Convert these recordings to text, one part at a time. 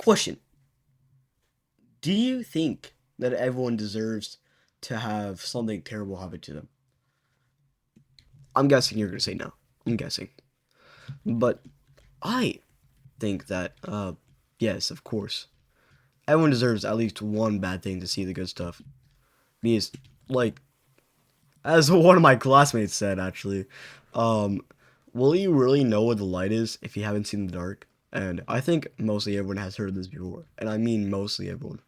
Question: do you think that everyone deserves to have something terrible happen to them? I'm guessing you're gonna say no. I'm guessing, but I think that yes, of course, everyone deserves at least one bad thing to see the good stuff. Because, like, as one of my classmates said, actually, um, will you really know what the light is if you haven't seen the dark? And I think mostly everyone has heard this before, and I mean mostly everyone.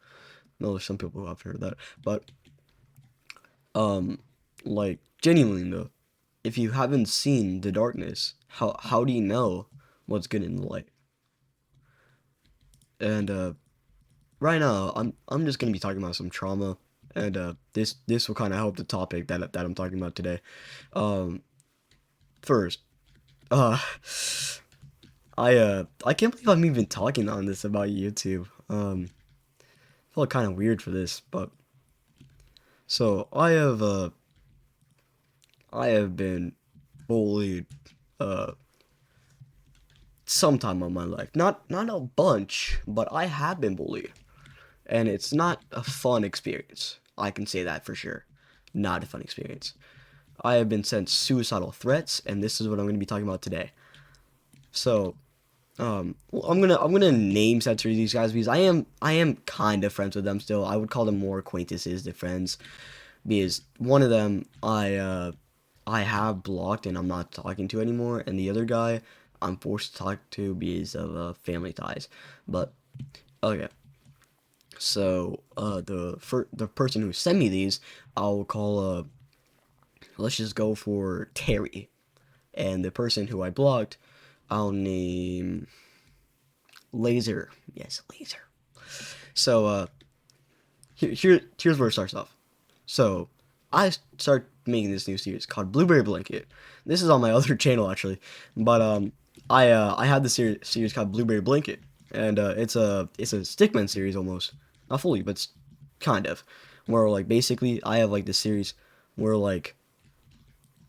No, there's some people who haven't heard that, but um, like genuinely though, if you haven't seen the darkness, how do you know what's good in the light? And right now, I'm just gonna be talking about some trauma, and this will kind of help the topic that I'm talking about today. Um, first, uh, I can't believe I'm even talking on this about YouTube. I felt kind of weird for this, but so I have been bullied uh sometime of my life. Not a bunch, but I have been bullied. And it's not a fun experience. I can say that for sure. Not a fun experience. I have been sent suicidal threats, and this is what I'm going to be talking about today. So, well, I'm gonna name censor these guys because I am kind of friends with them still. I would call them more acquaintances than friends because one of them I have blocked and I'm not talking to anymore, and the other guy I'm forced to talk to because of family ties. But okay, so the person who sent me these, I'll call let's just go for Terry, and the person who I blocked, I'll name Laser. Yes, Laser. So here's where it starts off. So I start making this new series called Blueberry Blanket. This is on my other channel actually, but I had this series called Blueberry Blanket, and it's a Stickman series almost, not fully, but kind of, where like basically I have like this series where like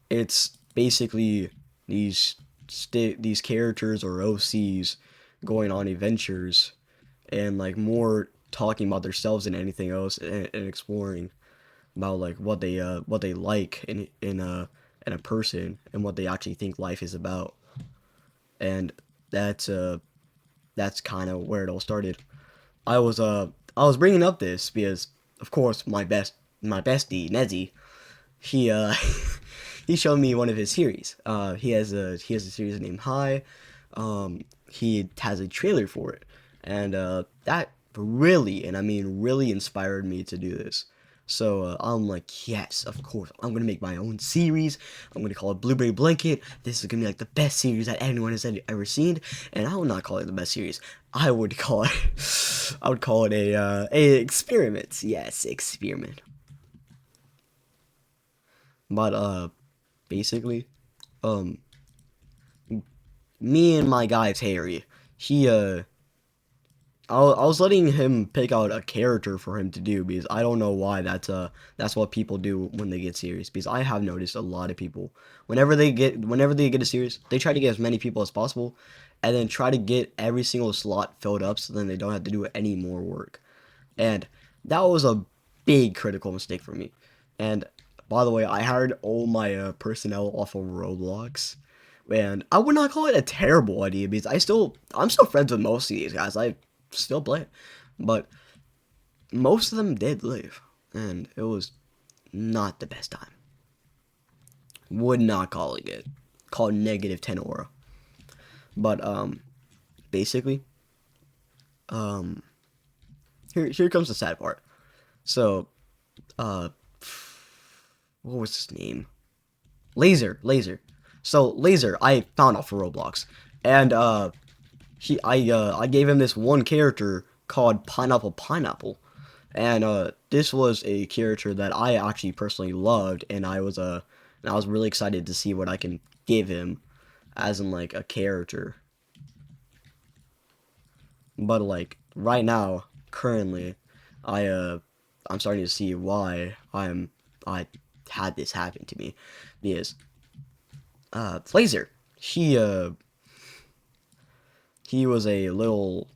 it's basically these these characters or OCs going on adventures and like more talking about themselves than anything else, and exploring about like what they like in a person and what they actually think life is about. And that's uh that's kind of where it all started. I was bringing up this because of course my bestie Nezzy, he he showed me one of his series. He has a series named High. He has a trailer for it, and that really, and I mean really, inspired me to do this. So I'm like, yes, of course, I'm gonna make my own series. I'm gonna call it Blueberry Blanket. This is gonna be like the best series that anyone has ever seen, and I would not call it the best series. I would call it, I would call it a experiment. Yes, experiment. But basically, um, me and my guy Terry, he I was letting him pick out a character for him to do because I don't know why that's what people do when they get serious, because I have noticed a lot of people whenever they get a series, they try to get as many people as possible and then try to get every single slot filled up so then they don't have to do any more work. And that was a big critical mistake for me. And by the way, I hired all my personnel off of Roblox, and I would not call it a terrible idea because I'm still friends with most of these guys. I still play, but most of them did leave, and it was not the best time. Would not call it good. Called -10 aura. But basically, um, here comes the sad part. So uh, what was his name? Laser. So Laser, I found off of Roblox, and I gave him this one character called Pineapple, and this was a character that I actually personally loved, and I was really excited to see what I can give him, as in like a character. But like right now, currently, I I'm starting to see why I had this happen to me, because Laser, he he was a little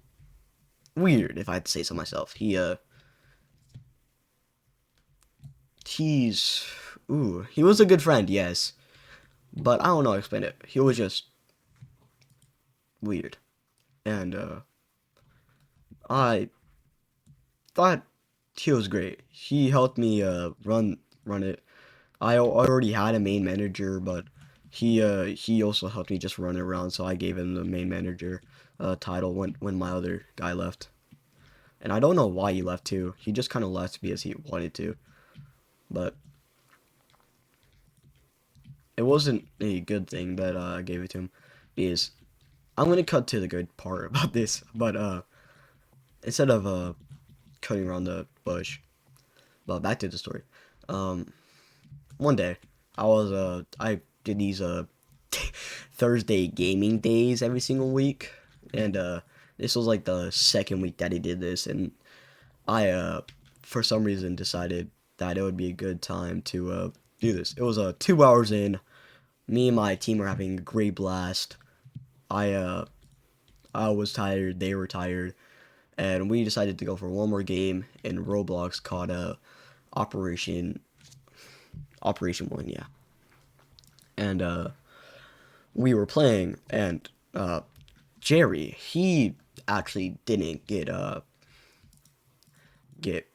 weird, if I had to say so myself. He's, he was a good friend, yes, but I don't know how to explain it. He was just weird, and I thought he was great. He helped me run it. Already had a main manager, but he also helped me just run it around. So I gave him the main manager title when my other guy left. And I don't know why he left too. He just kind of left because he wanted to. But it wasn't a good thing that I gave it to him, because I'm gonna cut to the good part about this. But instead of cutting around the bush, well, back to the story. One day I did these Thursday gaming days every single week, and this was like the second week that he did this, and I for some reason decided that it would be a good time to do this. It was 2 hours in. Me and my team were having a great blast. I was tired, they were tired, and we decided to go for one more game in Roblox called Operation Operation 1, yeah. And we were playing, and Jerry, he actually didn't get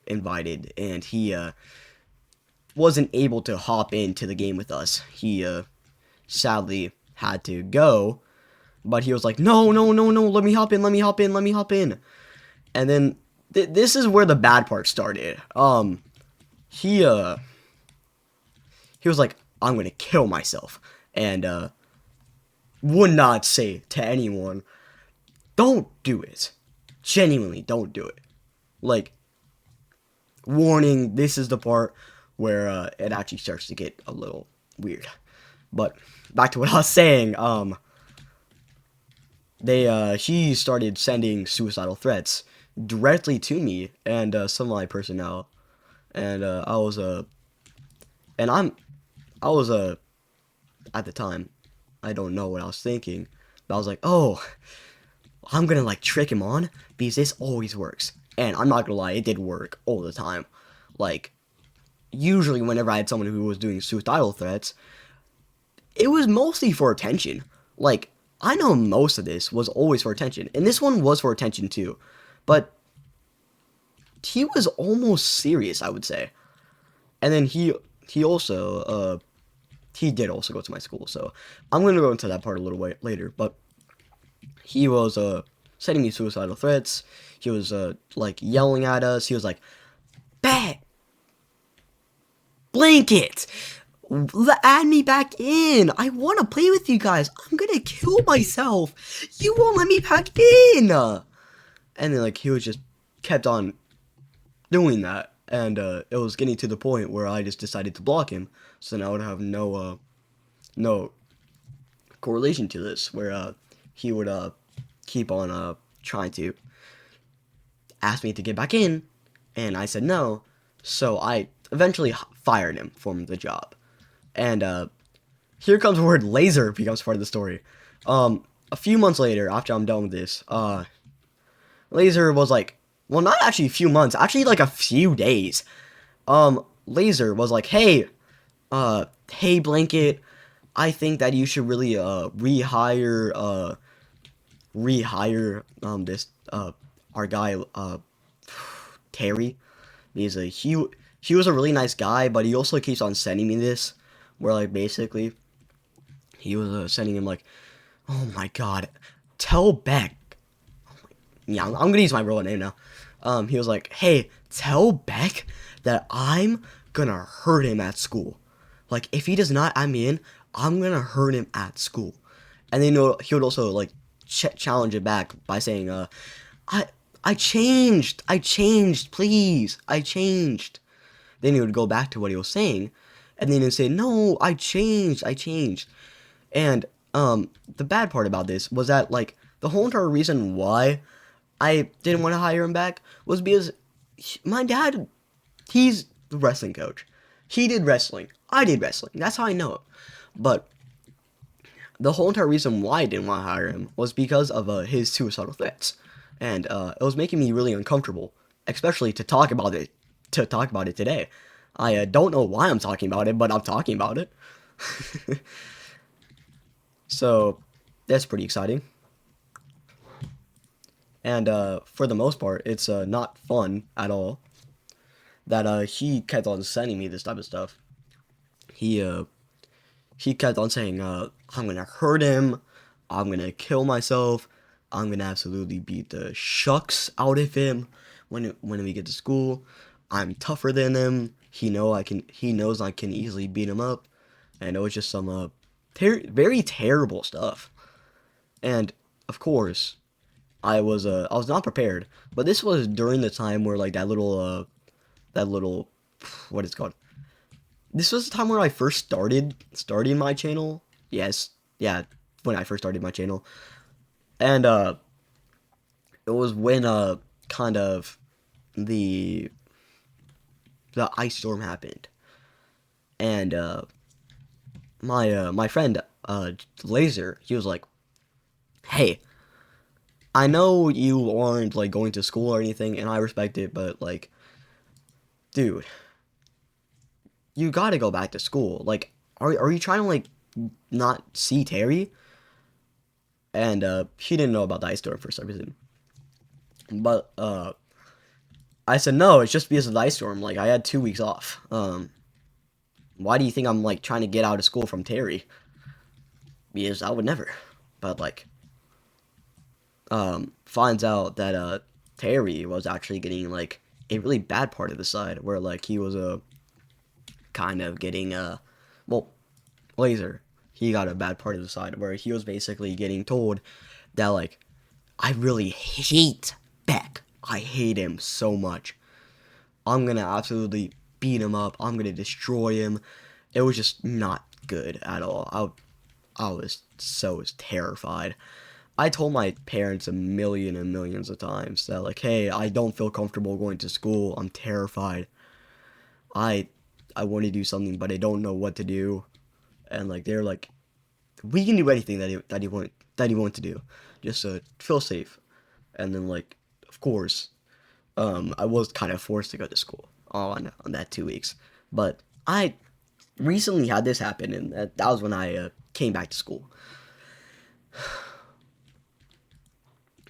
invited, and he wasn't able to hop into the game with us. He sadly had to go, but he was like, no, no, no, no, let me hop in, let me hop in, let me hop in. And then this is where the bad part started. He was like, I'm gonna kill myself, and would not say to anyone, don't do it. Genuinely, don't do it. Like, warning, this is the part where it actually starts to get a little weird. But back to what I was saying, he started sending suicidal threats directly to me and some of my personnel, and I was at the time, I don't know what I was thinking, but I was like, oh, I'm gonna like trick him on, because this always works. And I'm not gonna lie, it did work all the time. Like, usually whenever I had someone who was doing suicidal threats, it was mostly for attention. Like, I know most of this was always for attention, and this one was for attention too, but he was almost serious, I would say. And then he also he did also go to my school, so I'm gonna go into that part a little way later. But he was sending me suicidal threats. He was like yelling at us. He was like, "Bet, blanket, add me back in. I want to play with you guys. I'm gonna kill myself. You won't let me back in." And then like he was just kept on doing that, and it was getting to the point where I just decided to block him, so now I would have no correlation to this, where he would keep on trying to ask me to get back in, and I said no, so I eventually fired him from the job. And here comes the word laser becomes part of the story. A few months later, after I'm done with this, Laser was like, well, not actually a few months, actually like a few days. Laser was like, hey, Blanket, I think that you should really rehire this our guy Terry, because he was a really nice guy, but he also keeps on sending me this, where like basically he was sending him like, oh my god, tell Beck. Yeah, I'm gonna use my real name now. He was like, hey, tell Beck that I'm gonna hurt him at school. Like, if he does not add me in, I'm gonna hurt him at school. And then he would also like challenge it back by saying, I changed, please, I changed. Then he would go back to what he was saying, and then he would say, no, I changed. And the bad part about this was that like the whole entire reason why I didn't want to hire him back was because my dad, he's the wrestling coach. He did wrestling. I did wrestling. That's how I know it. But the whole entire reason why I didn't want to hire him was because of his suicidal threats. and it was making me really uncomfortable, especially to talk about it. To talk about it today, I don't know why I'm talking about it, but I'm talking about it. So that's pretty exciting. And for the most part, it's not fun at all. That he kept on sending me this type of stuff. He uh, he kept on saying, I'm gonna hurt him, I'm gonna kill myself, I'm gonna absolutely beat the shucks out of him when we get to school. I'm tougher than him. He knows I can easily beat him up, and it was just some very terrible stuff. And of course, I was not prepared. But this was during the time where like that little what is it called? This was the time where I first starting my channel. Yes, yeah, when I first started my channel, and it was when kind of the ice storm happened, and my friend Laser, he was like, "Hey, I know you aren't like going to school or anything, and I respect it, but like, dude, you gotta go back to school. Like, are you trying to like not see Terry?" And he didn't know about the ice storm for some reason. But I said no, it's just because of the ice storm. Like I had 2 weeks off. Why do you think I'm like trying to get out of school from Terry? Because I would never. But like, finds out that Terry was actually getting like a really bad part of the side where like he was kind of getting well, Laser, he got a bad part of the side where he was basically getting told that like, I really hate Beck. I hate him so much. I'm gonna absolutely beat him up. I'm gonna destroy him. It was just not good at all. I was so terrified. I told my parents a million and millions of times that like, hey, I don't feel comfortable going to school. I'm terrified. I I want to do something, but I don't know what to do. And like they're like, we can do anything that you want to do, just feel safe. And then like, of course, I was kind of forced to go to school on that 2 weeks. But I recently had this happen, and that was when I came back to school.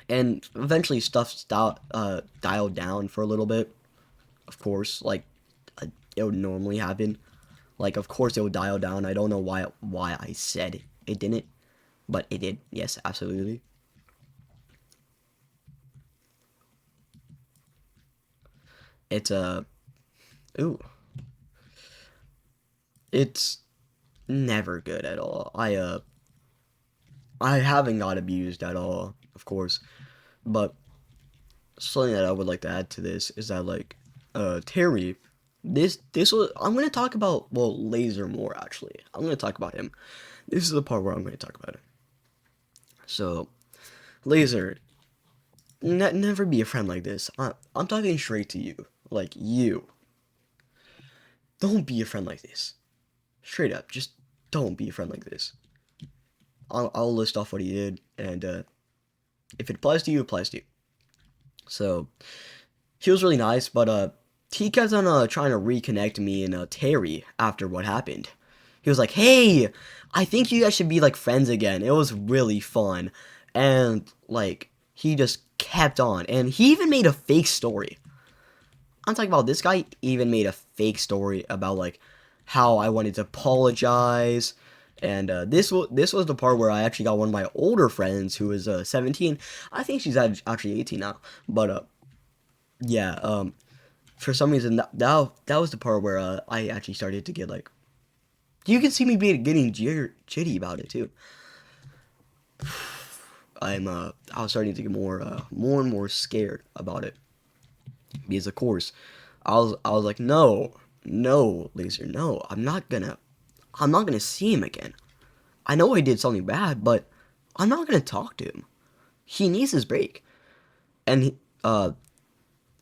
And eventually dialed down for a little bit. Of course, like it would normally happen. Like of course it would dial down. I don't know why I said it didn't, but it did. Yes, absolutely. It's ooh, it's never good at all. I haven't got abused at all, of course, but something that I would like to add to this is that like Terry, this was I'm gonna talk about well Laser more actually. I'm gonna talk about him. This is the part where I'm gonna talk about it. So Laser, never be a friend like this. I'm talking straight to you, like you. Don't be a friend like this. Straight up, just don't be a friend like this. I'll list off what he did, and if it applies to you, it applies to you. So he was really nice, but he kept on trying to reconnect me and Terry after what happened. He was like, "Hey, I think you guys should be like friends again. It was really fun," and like he just kept on, and he even made a fake story. I'm talking about this guy even made a fake story about like how I wanted to apologize. And this was the part where I actually got one of my older friends who was 17. I think she's actually 18 now. But yeah, for some reason that was the part where I actually started to get like you can see me getting jitty about it too. I was starting to get more and more scared about it because of course I was like no Laser, no, I'm not gonna see him again. I know I did something bad, but I'm not gonna talk to him. He needs his break. And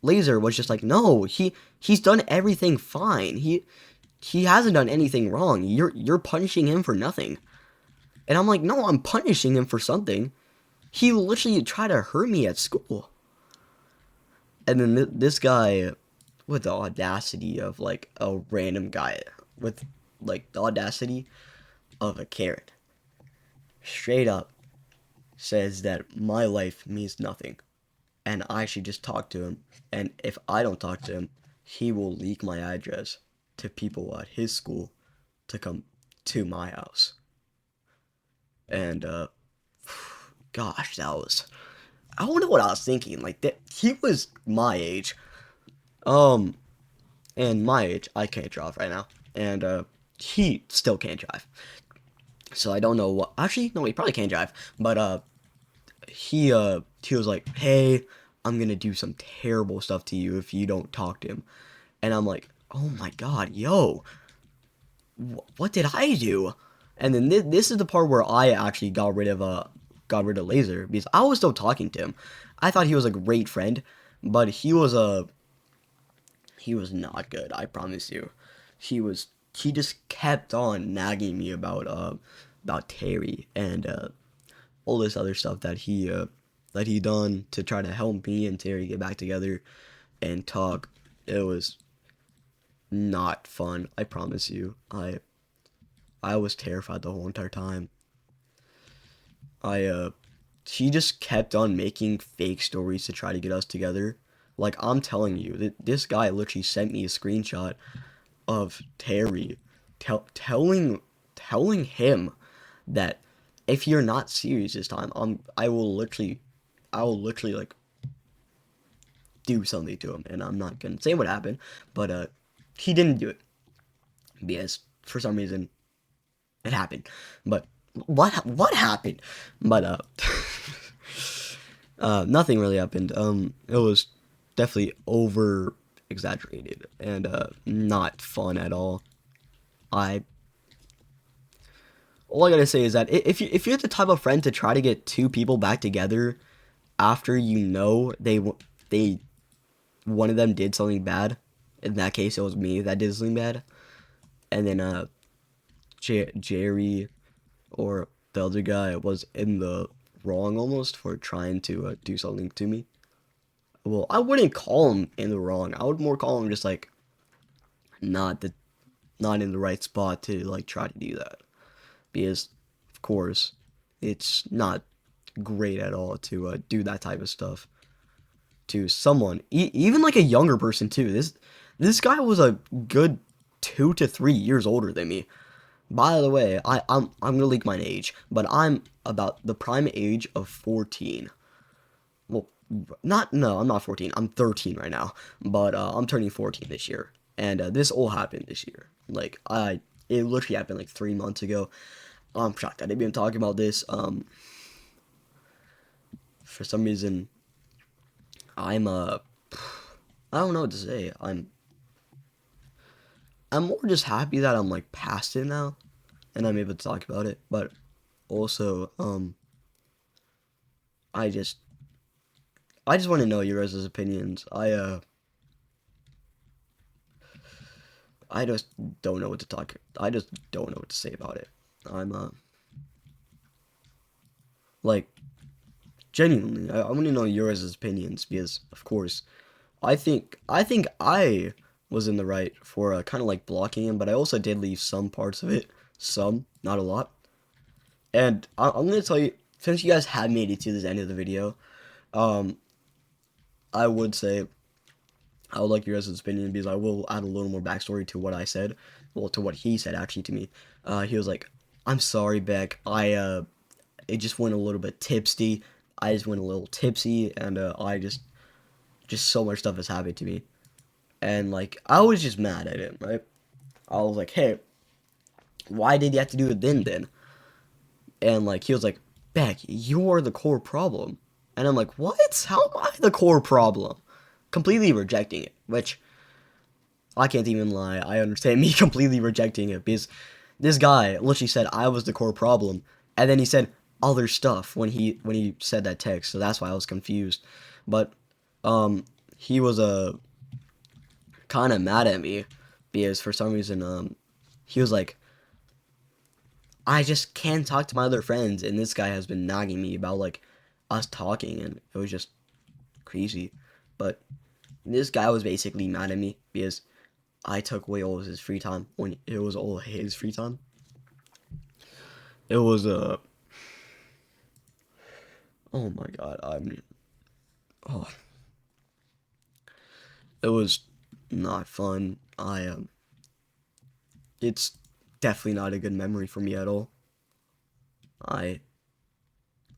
Laser was just like, no, he's done everything fine. He hasn't done anything wrong. You're punishing him for nothing. And I'm like, no, I'm punishing him for something. He literally tried to hurt me at school. And then this guy, with the audacity of like a random guy, with like the audacity of a Karen, straight up says that my life means nothing and I should just talk to him. And if I don't talk to him, he will leak my address to people at his school to come to my house. And gosh, that was, I don't know what I was thinking. Like that, he was my age. Um, and my age, I can't drive right now, and he still can't drive. So I don't know what. Actually, no, he probably can't drive. But he was like, "Hey, I'm gonna do some terrible stuff to you if you don't talk to him," and I'm like, "Oh my god, yo, what did I do?" And then this is the part where I actually got rid of Laser because I was still talking to him. I thought he was a great friend, but he was not good, I promise you. He just kept on nagging me about Terry and all this other stuff that he done to try to help me and Terry get back together and talk. It was not fun, I promise you. I was terrified the whole entire time. I He just kept on making fake stories to try to get us together. Like I'm telling you, this guy literally sent me a screenshot of Terry telling him that if you're not serious this time, I will literally like do something to him, and I'm not gonna say what happened, but he didn't do it because for some reason it happened. But what happened? But nothing really happened. It was definitely over exaggerated and not fun at all. I All I gotta say is that if you're the type of friend to try to get two people back together after you know they one of them did something bad, in that case it was me that did something bad, and then Jerry or the other guy was in the wrong almost for trying to do something to me. Well, I wouldn't call him in the wrong. I would more call him just like not the not in the right spot to like try to do that. Because of course it's not great at all to do that type of stuff to someone, even like a younger person too. This guy was a good 2 to 3 years older than me. By the way, I'm gonna leak my age, but I'm about the prime age of 14. Well, not no, I'm not 14. I'm 13 right now, but I'm turning 14 this year, and this all happened this year. Like it literally happened like 3 months ago. I'm shocked I didn't even talk about this. For some reason, I'm I don't know what to say. I'm more just happy that I'm like past it now, and I'm able to talk about it. But also, I just I just want to know your guys' opinions. I just don't know what to talk. I just don't know what to say about it. I'm like genuinely, I want to know your guys' opinions because, of course, I think I was in the right for kind of like blocking him, but I also did leave some parts of it, some, not a lot. And I'm gonna tell you, since you guys have made it to this end of the video, um, I would say I would like your guys' opinion because I will add a little more backstory to what I said, well, to what he said actually to me. He was like, "I'm sorry, Beck. It just went a little bit tipsy. I just went a little tipsy, and I just so much stuff has happened to me." And like I was just mad at him, right? I was like, "Hey, why did you have to do it then?" And like he was like, "Beck, you're the core problem." And I'm like, "What? How am I the core problem?" Completely rejecting it, which I can't even lie. I understand me completely rejecting it because this guy literally said I was the core problem, and then he said other stuff when he said that text. So that's why I was confused. But he was kind of mad at me because for some reason he was like, I just can't talk to my other friends, and this guy has been nagging me about like us talking, and it was just crazy. But This guy was basically mad at me because I took away all of his free time when it was all his free time. It was oh my god, oh, it was not fun. It's definitely not a good memory for me at all. I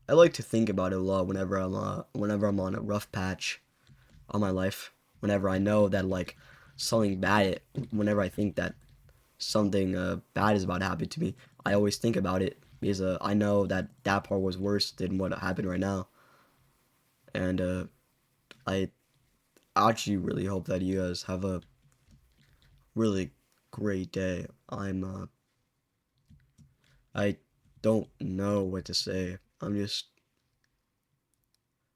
I like to think about it a lot whenever I'm on a rough patch on my life. Whenever I know that like something bad, whenever I think that something bad is about to happen to me, I always think about it because I know that that part was worse than what happened right now, and I actually really hope that you guys have a really great day. I don't know what to say.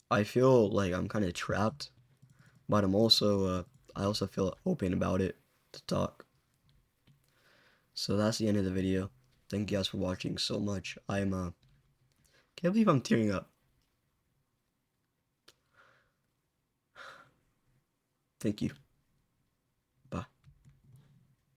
I feel like I'm kind of trapped, but I also feel open about it to talk. So that's the end of the video. Thank you guys for watching so much. Can't believe I'm tearing up. Thank you.